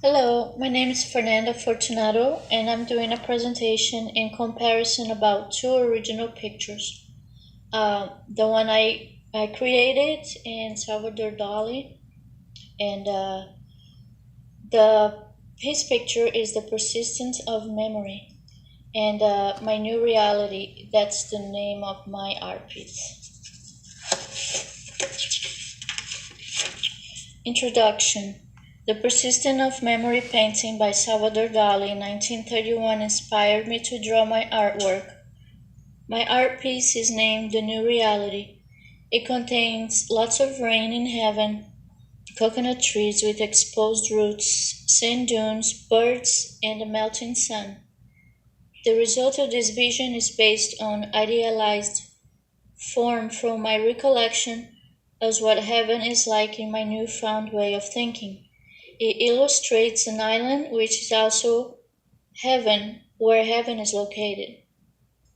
Hello, my name is Fernanda Fortunato, and I'm doing a presentation in comparison about two original pictures. The one I created in Salvador Dali, and the his picture is the persistence of memory, and my new reality. That's the name of my art piece. Introduction. The Persistence of Memory painting by Salvador Dali in 1931 inspired me to draw my artwork. My art piece is named The New Reality. It contains lots of rain in heaven, coconut trees with exposed roots, sand dunes, birds, and a melting sun. The result of this vision is based on idealized form from my recollection as what heaven is like in my newfound way of thinking. It illustrates an island which is also heaven, where heaven is located.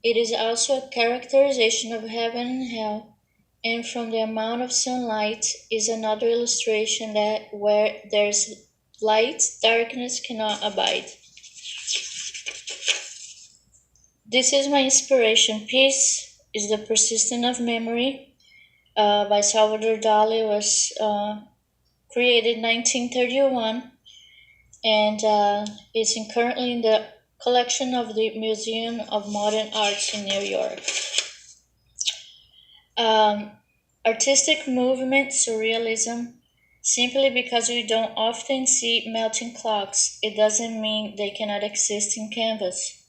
It is also a characterization of heaven and hell, and from the amount of sunlight is another illustration that where there's light, darkness cannot abide. This is my inspiration piece, is The Persistence of Memory by Salvador Dali. It was created in 1931 and is currently in the collection of the Museum of Modern Arts in New York. Artistic movement, surrealism. Simply because we don't often see melting clocks, it doesn't mean they cannot exist in canvas.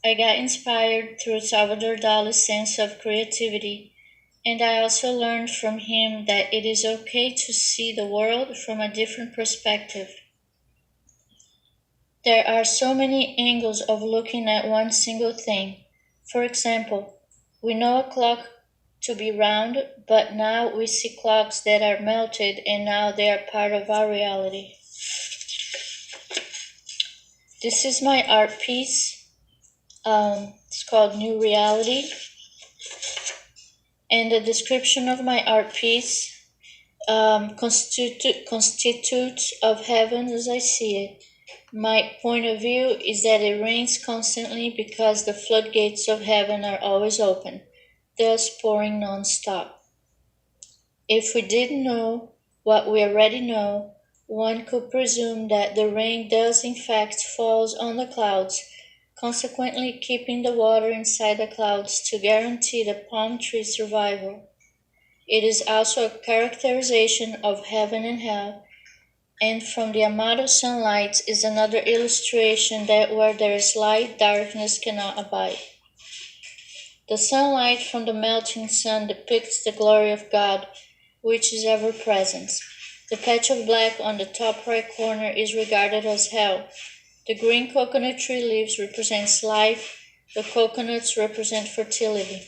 I got inspired through Salvador Dali's sense of creativity, and I also learned from him that it is okay to see the world from a different perspective. There are so many angles of looking at one single thing. For example, we know a clock to be round, but now we see clocks that are melted and now they are part of our reality. This is my art piece. It's called New Reality. And the description of my art piece constitutes of heaven as I see it. My point of view is that it rains constantly because the floodgates of heaven are always open, thus pouring non-stop. If we didn't know what we already know, one could presume that the rain does in fact falls on the clouds, consequently keeping the water inside the clouds to guarantee the palm tree survival. It is also a characterization of heaven and hell, and from the amount of sunlight is another illustration that where there is light, darkness cannot abide. The sunlight from the melting sun depicts the glory of God, which is ever present. The patch of black on the top right corner is regarded as hell. The green coconut tree leaves represents life. The coconuts represent fertility.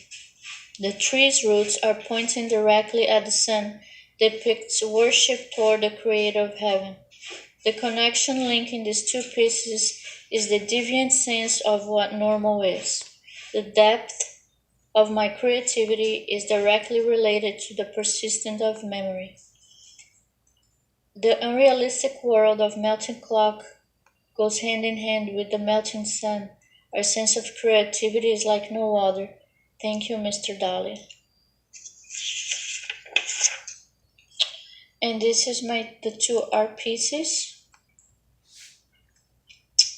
The tree's roots are pointing directly at the sun, depicts worship toward the creator of heaven. The connection linking these two pieces is the deviant sense of what normal is. The depth of my creativity is directly related to the persistence of memory. The unrealistic world of melting clock goes hand in hand with the melting sun. Our sense of creativity is like no other. Thank you, Mr. Dali. And this is the two art pieces.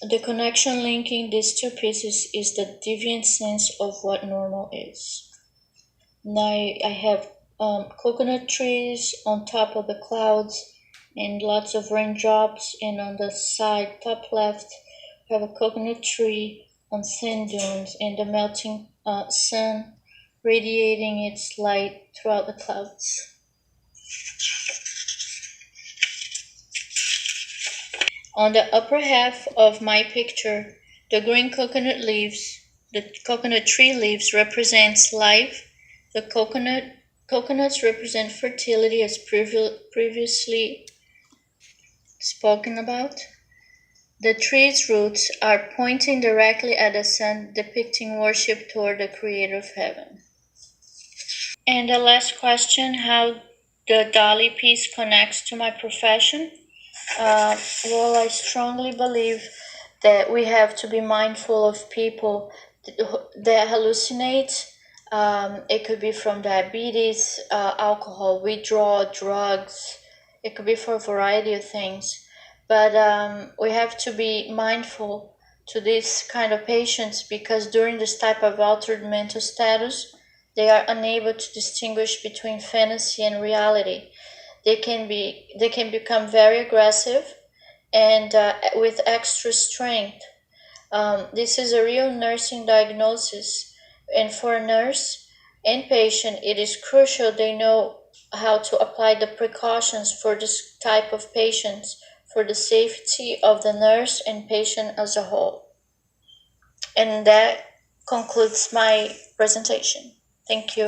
The connection linking these two pieces is the deviant sense of what normal is. Now I have coconut trees on top of the clouds and lots of raindrops, and on the side top left we have a coconut tree on sand dunes and the melting sun radiating its light throughout the clouds. On the upper half of my picture, the green coconut tree leaves represents life. The coconuts represent fertility as previously spoken about. The tree's roots are pointing directly at the sun, depicting worship toward the creator of heaven. And the last question, how the Dali piece connects to my profession. Uh, well, I strongly believe that we have to be mindful of people that hallucinate. It could be from diabetes, alcohol withdrawal, drugs. It could be for a variety of things. But we have to be mindful to this kind of patients because during this type of altered mental status, they are unable to distinguish between fantasy and reality. They can become very aggressive and with extra strength. This is a real nursing diagnosis, and for a nurse and patient, it is crucial they know how to apply the precautions for this type of patients for the safety of the nurse and patient as a whole. And that concludes my presentation. Thank you.